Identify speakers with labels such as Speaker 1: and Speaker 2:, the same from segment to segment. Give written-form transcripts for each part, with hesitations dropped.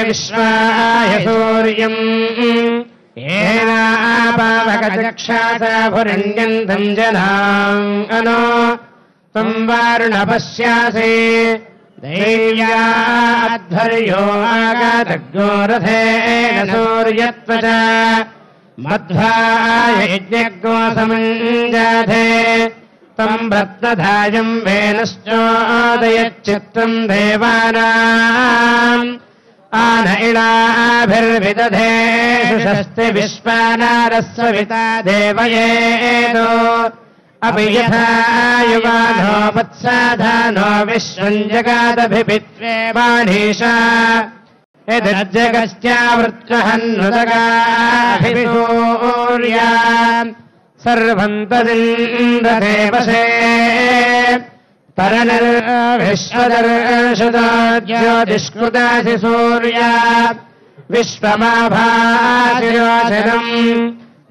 Speaker 1: विश्वाय सूर्यम् येनापावकचक्षासाभुरण्यन्तम् जनाम् अनो त्वम् वारुण पश्यासि दैव्याध्वर्यो आगातज्ञो रथेन सूर्यत्वच मध्वाय यज्ञज्ञो समञ्जाधे तम् रत्नधायम् वेनश्चोदयच्चित्तम् देवानाम् आन इळाभिर्विदधे शस्ति विश्वानारस्वविता देवयेतो अपि यथा युगानो वत्साधानो विश्वम् जगादभिपित्वे बाणीषा यदज्जगस्यावृत्रहन्नुदगाभिसूर्या सर्वम् तदिन्द्रदेवसे तरनिर्विश्वदर्शदा ज्योतिष्कृतासि सूर्या विश्वमाभासिरोचनम्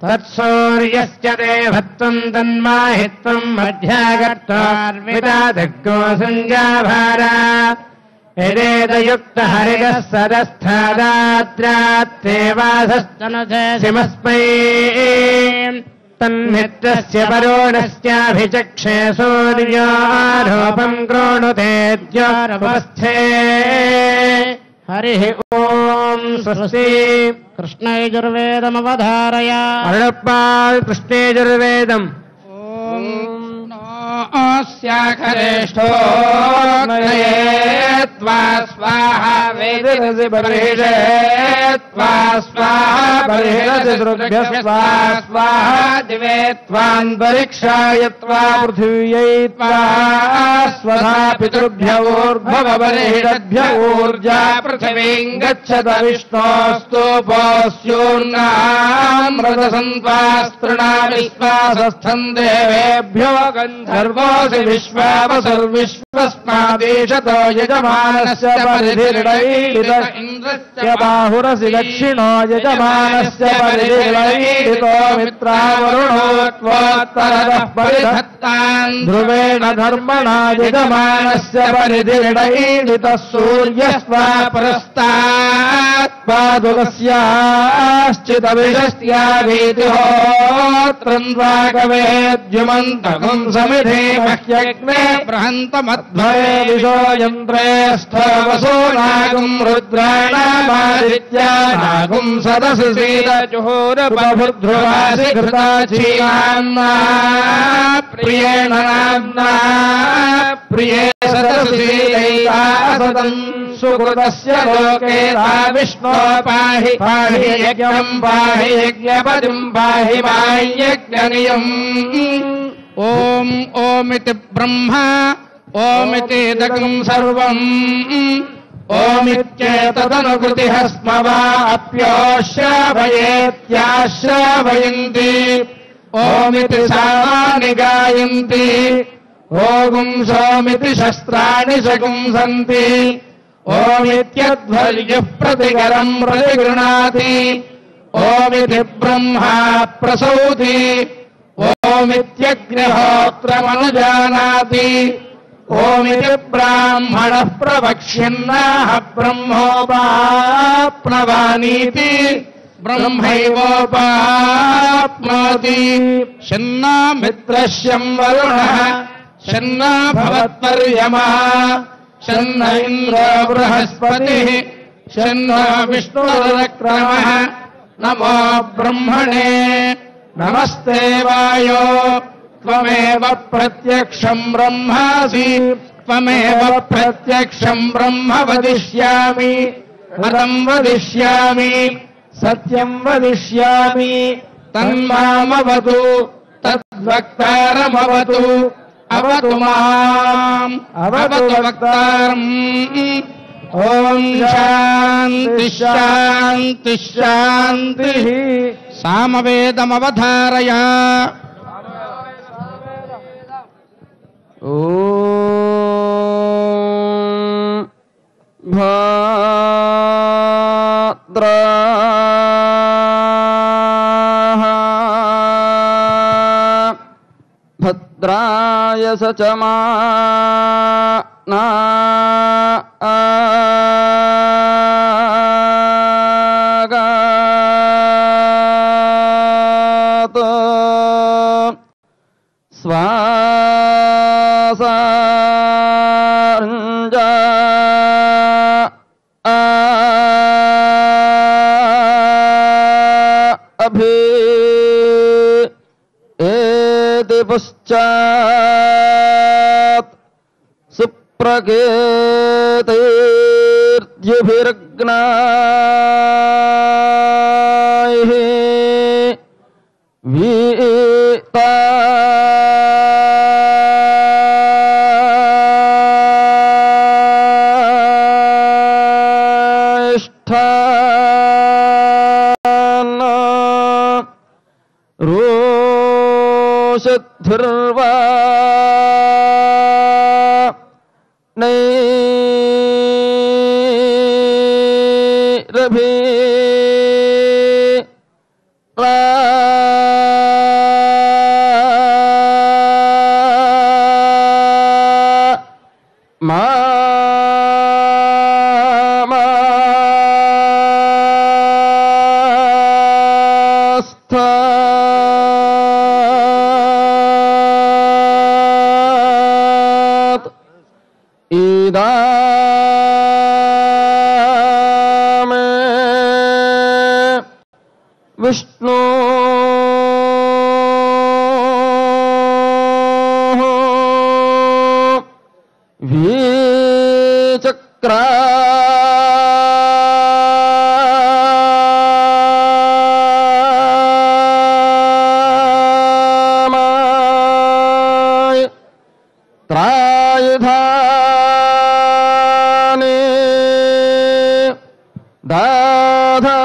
Speaker 1: तत्सूर्यस्य देवत्वम् तन्माहित्वम् मध्यागर्तार्विदादग्गो सञ्जाभारा यदेदयुक्तहरितः सदस्थादात्रात्तेवासस्तनुषेऽसिमस्मै तन्मित्रस्य वरुणस्याभिचक्षे सूर्यारोपम् क्रोणुतेऽद्योपस्थे हरिः ओम् स्वस्ति कृष्णयजुर्वेदमवधारय अर्णपाल् कृष्णयजुर्वेदम् स्याखरेष्ठो त्वा स्वाहा वेदिरसि बर्हिषेत्वा स्वाहा बर्हिरसि दृग्भ्यः स्वाहा दिवे त्वान्तरिक्षाय त्वा पृथिव्यै त्वा स्वधा पितृभ्य ऊर्ध्वव बर्हिषद्भ्य ऊर्जा पृथिवीम् गच्छत विष्णोस्तु पोस्योर्नामृतसन्त्वास्तृणा विश्वासस्थम् देवेभ्यो सर्वोऽसि विश्वावसुर्विश्वस्मादेशतो यजमानस्य परिधिर्डैरित इन्द्रस्य बाहुरसि दक्षिणो यजमानस्य परिधिर्डैरितो मित्रावरुणो त्वोत्तरतः परिधत्तान् ध्रुवेण धर्मणा यजमानस्य परिधिर्डैरितः सूर्यस्त्वा परस्तात् पादुकस्याश्चिदविशस्याभीतिहोत्रम् द्वाकवेद्युमन्तकम् समिधे मह्यग्ने बृहन्तमध्वरे विशो यन्त्रे स्थवसो नागुम् रुद्राणामादित्या नागुम् सदसि सीदजुहोरबभुर्ध्रुवासि घृताचीनाम्ना प्रियेण नाम्ना प्रिये सदसि सीदैता सतम् सुकृतस्य लोके सा विष्णो पाहि पाहि यज्ञम् पाहि यज्ञपतिम् पाहि मायज्ञनियम् ओम् ओमिति ब्रह्मा ओमितीदकम् सर्वम् ओमित्येतदनुकृतिः स्म वा अप्योश्रावयेत्याश्रावयन्ति ओमिति सामानि गायन्ति ओगुम् सोमिति शस्त्राणि शकुंसन्ति ओमित्यध्वर्युः प्रतिकरम् प्रतिगृह्णाति ओमिति ब्रह्मा प्रसौति ओमित्यग्निहोत्रमनुजानाति ओमिति ब्राह्मणः प्रवक्ष्यन्नाह ब्रह्मोपाप्नवानीति ब्रह्मैवोपाप्नोति शन्नो मित्रश्यं वरुणः शन्नो भवत्पर्यमः शन्न इन्द्रो बृहस्पतिः शन्नो विष्णुरुक्रमः नमो ब्रह्मणे नमस्ते वायो त्वमेव प्रत्यक्षम् ब्रह्मासि त्वमेव प्रत्यक्षम् ब्रह्म वदिष्यामि अतम् वदिष्यामि सत्यम् वदिष्यामि तन्मामवतु तद्वक्तारमवतु अवतु माम् अवतु वक्तारम् ओम् शान्ति शान्ति शान्तिः सामवेदमवधारय ओम् भद्राय सचमा ना अभि एति पश्चात् सुप्रकेतैर्द्युभिरग्नाैः वीता रोषध्रुर्वा नैरभि विष्णु वीचक्रा त्रायुधाने दाधा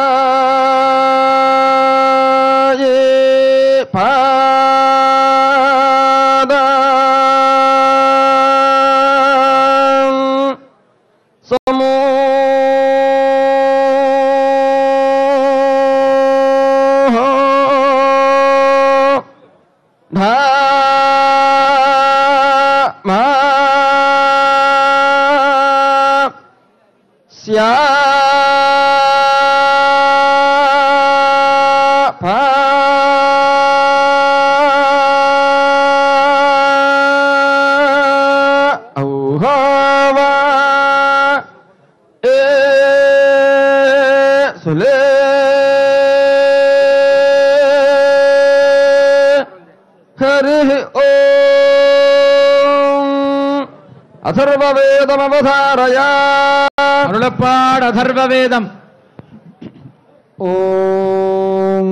Speaker 1: अथर्ववेदमवधारया अरुळप्पाड अथर्ववेदम् ओम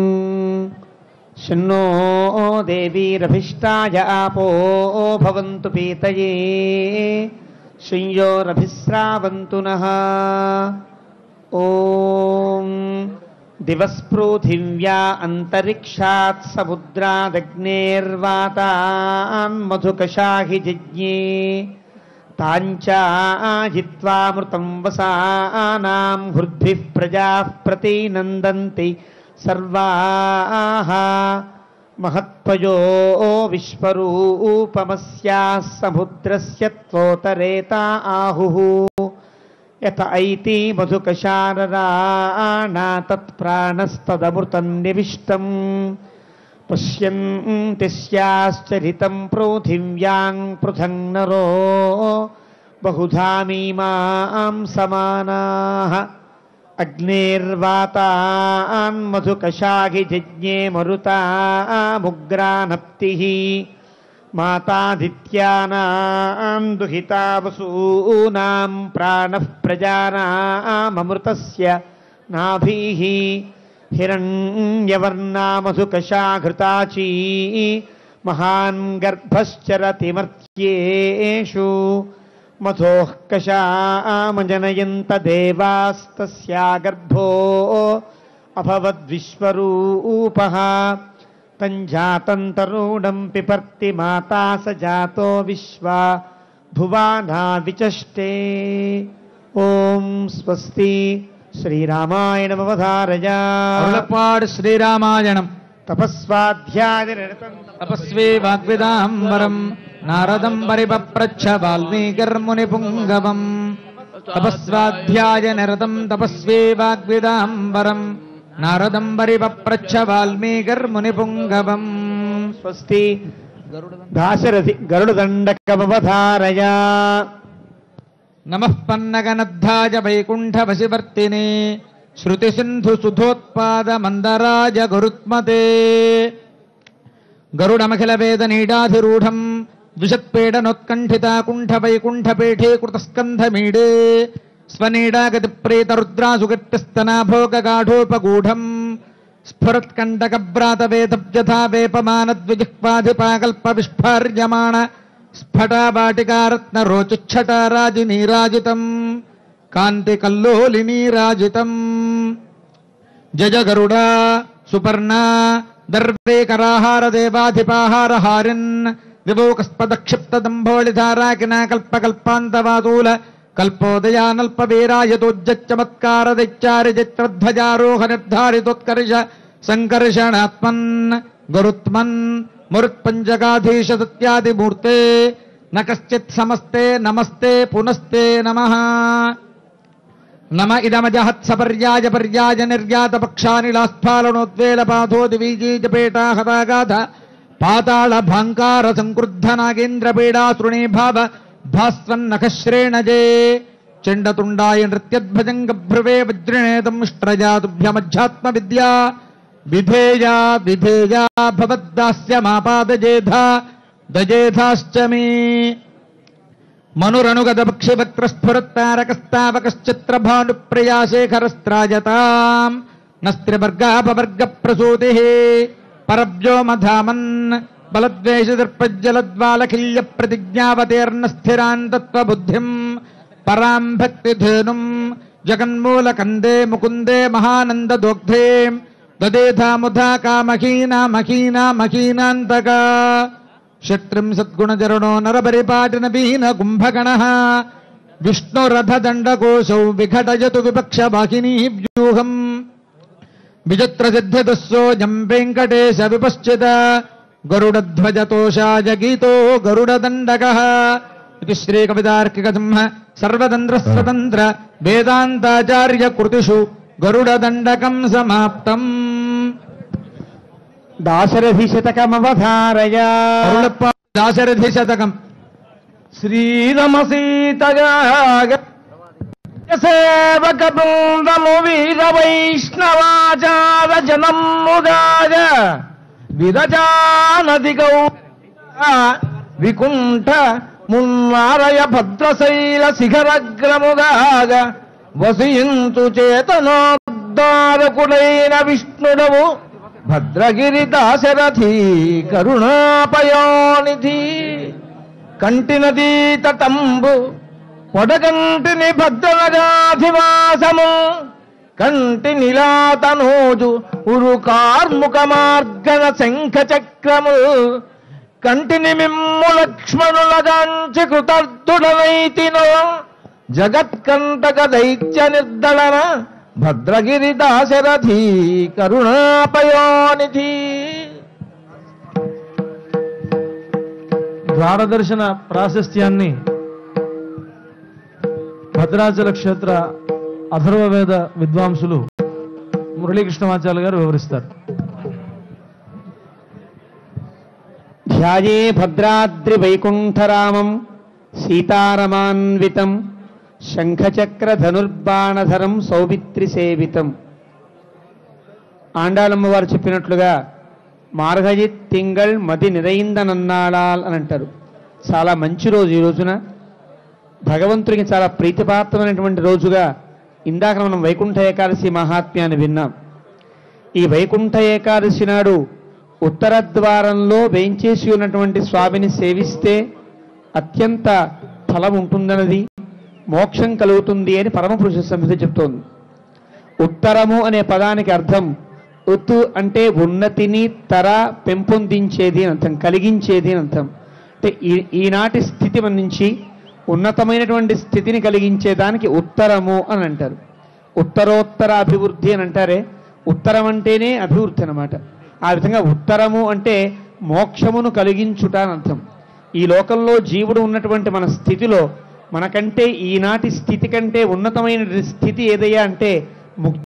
Speaker 1: शन्नो देवीरभिष्टाय आपो भवन्तु पीतये श्रियोरभिस्रावन्तु नः ओम दिवस्पृथिव्या अंतरिक्षात् समुद्रादग्नेर्वातान् मधुकशाहि जिज्ञे ताञ्चाजित्वामृतं वसानां हृद्भिः प्रजाः प्रतिनन्दन्ति सर्वाः महत्पयो विश्वरूपमस्याः समुद्रस्य त्वोतरेता आहुः यत ऐति मधुकशारराणा तत्प्राणस्तदमृतं निविष्टम् पश्यन्तिस्याश्चरितं पृथिव्यां पृथङ् नरो बहुधा मीमां समानाः अग्निर्वातान् मधुकशाहि जिज्ञे मरुतामुग्रानप्तिः मातादित्यानां दुहिता वसूनां प्राणः प्रजानाममृतस्य नाभिः हिरण्यवर्णा मधुकशाघृताची महान् गर्भश्चरति मर्त्येषु मधोः कशामजनयन्त देवास्तस्या गर्भो अभवद्विश्वरूपः तञ्जातं तरुणं पिपर्ति माता स जातो विश्वा भुवाना विचष्टे ओम स्वस्ति श्रीरामायणमवधारया
Speaker 2: अरुळप्पाड श्रीरामायणं
Speaker 1: तपस्वाध्यायनिरतं
Speaker 2: तपस्वी वाग्विदाम्बरं नारदं परिपप्रच्छ वाल्मीकिर्मुनिपुङ्गवम् तपस्वाध्यायनिरतं तपस्वी वाग्विदाम्बरं नारदं परिपप्रच्छ वाल्मीकिर्मुनिपुङ्गवम्
Speaker 1: स्वस्ति दाशरथि गरुडदण्डकमवधारया
Speaker 2: నమః పన్నగనద్ధాయ వైకుంఠవశివర్తినే శృతిసింధు సుధోత్పాద మందరాజ గురుత్మతే గరుడమఖిల వేద నీడాధిరూఢం ద్విషత్పీడనోత్కంఠితాకుంఠ వైకుంఠపీఠీకృతస్కంధమీడే స్వనీడాగతి ప్రీత రుద్రాసుగట్టిస్తనాభోగగాఢోపగూఢం స్ఫురత్కంటకభ్రాత వేదవ్యథా వేపమానద్విజిహ్వాధిపాకల్ప విస్ఫార్యమాణ స్ఫటావాటికారత్న రోచుచ్చటారాజి నీరాజితం కాంతి కల్లోలి నీరాజితం జజ గరుడా సుపర్ణ దర్వేకరాహార దేవాధిపాహార హారిన్ దివోకస్పదక్షిప్తదంభోళిధారాకినా కల్పకల్పాంతవాదూల కల్పోదయానల్పవీరాయతోజ్జమత్కార దైత్యారి చిత్రధ్వజారోహ నిర్ధారితోత్కర్ష సంకర్షణాత్మన్ గురుత్మన్ మరుత్పంచకాధీశ సత్యాదిమూర్తే న కశ్చిత్ సమస్తే నమస్తే పునస్తే నమః నమ ఇదమజహత్సపర్యాయ పర్యాయ నిర్యాత పక్షానిలాస్ఫాలనోద్వేలపాథో దివీజీజపేటా హతాగాథ పాతాళ భాంకార సంక్రుద్ధ నాగేంద్రపీడా శృణీభావ భాస్వన్నఖశ్రేణజే చండతుండాయ నృత్యద్భజంగ భ్రువే వజ్రిణేతంష్ట్రజాతుభ్యమధ్యాత్మ విద్యా విధేయా విధేయా భవద్దాస్యమాపాదజేధా దజేధాశ్చ మే మనురనుగదపక్షివక్రస్ఫురత్తారకస్తావకశ్చిత్రభానుప్రయాశేఖరస్త్రాజతాం నస్త్రివర్గాపవర్గ ప్రసూతి పరబ్జోమధామన్ బలద్వేషదర్పజ్జలద్వాలఖిల్య ప్రతిజ్ఞావతీర్ణ స్థిరాన్ తత్వబుద్ధిం పరాం భక్తిధేనుం జగన్మూలకందే ముకుందే మహానందదోగ్ధే దదేధాముధా కామహీనామహీనామహీనాంతకా శత్రుం సద్గుణజరణో నరపరిపాటిన వీన కుంభగణ విష్ణురథదండకోశౌ విఘటయతు విపక్షవాహినీ వ్యూహం విచిత్రసిద్ధ్యతుస్సోజం వెంకటేశ విపశ్చిత గరుడధ్వజతోషాయ గీతో గరుడదండకః ఇది శ్రీకవితార్కికసింహ సర్వతంత్రస్వతంత్ర వేదాంతాచార్య కృతిషు గరుడదండకం సమాప్తం.
Speaker 1: దాశరథి శతకమవధారయ
Speaker 2: దాశరథి శతకం.
Speaker 1: శ్రీరమ సీతగాగ సేవక బృందము వీర వైష్ణవాచార జనముగాగ విరజానది గౌ వికుంఠ మున్నారయ భద్రశైల శిఖరగ్రముగాగ వసింతు చేతనోద్ధారకుడైన విష్ణుడవు భద్రగిరి దాశరథి కరుణాపయోనిధి కంటి నదీ తటంబు పొడగంటిని భద్రనగాధివాసము కంటి నిలాతనోజు ఉరు కార్ముక మార్గన శంఖ చక్రము కంటిని మిమ్ము లక్ష్మణులగాంచి కృతార్థుడనైతినో జగత్కంటక దైత్య నిర్దళన భద్రగిరి దాశరథి కరుణాపయోనిధి.
Speaker 3: ద్వారదర్శన ప్రాశస్త్యాన్ని భద్రాచల క్షేత్ర అథర్వవేద విద్వాంసులు మురళీకృష్ణమాచార్య గారు వివరిస్తారు.
Speaker 1: ధ్యాయే భద్రాద్రి వైకుంఠరామం సీతారమాన్వితం శంఖచక్ర ధనుర్బాణధరం సౌమిత్రి సేవితం. ఆండాళమ్మ వారు చెప్పినట్లుగా మార్గజిత్ తింగళ్ మది నిరైందనన్నాళాల్ అని అంటారు. చాలా మంచి రోజు. ఈ రోజున భగవంతుడికి చాలా ప్రీతిపాత్రమైనటువంటి రోజుగా ఇందాక మనం వైకుంఠ ఏకాదశి మహాత్మ్యాన్ని విన్నాం. ఈ వైకుంఠ ఏకాదశి నాడు ఉత్తర ద్వారంలో వేంచేసి ఉన్నటువంటి స్వామిని సేవిస్తే అత్యంత ఫలం ఉంటుందన్నది, మోక్షం కలుగుతుంది అని పరమపురుష సంహిత చెప్తోంది. ఉత్తరము అనే పదానికి అర్థం ఉత్తు అంటే ఉన్నతిని తర పెంపొందించేది అని అర్థం, కలిగించేది అని అర్థం. అంటే ఈనాటి స్థితి నుంచి ఉన్నతమైనటువంటి స్థితిని కలిగించేదానికి ఉత్తరము అని అంటారు. ఉత్తరోత్తర అభివృద్ధి అని అంటారే, ఉత్తరం అంటేనే అభివృద్ధి అన్నమాట. ఆ విధంగా ఉత్తరము అంటే మోక్షమును కలిగించుట అని అర్థం. ఈ లోకంలో జీవుడు ఉన్నటువంటి మన స్థితిలో మనకంటే ఈనాటి స్థితి కంటే ఉన్నతమైన స్థితి ఏదయ్యా అంటే ముక్తి.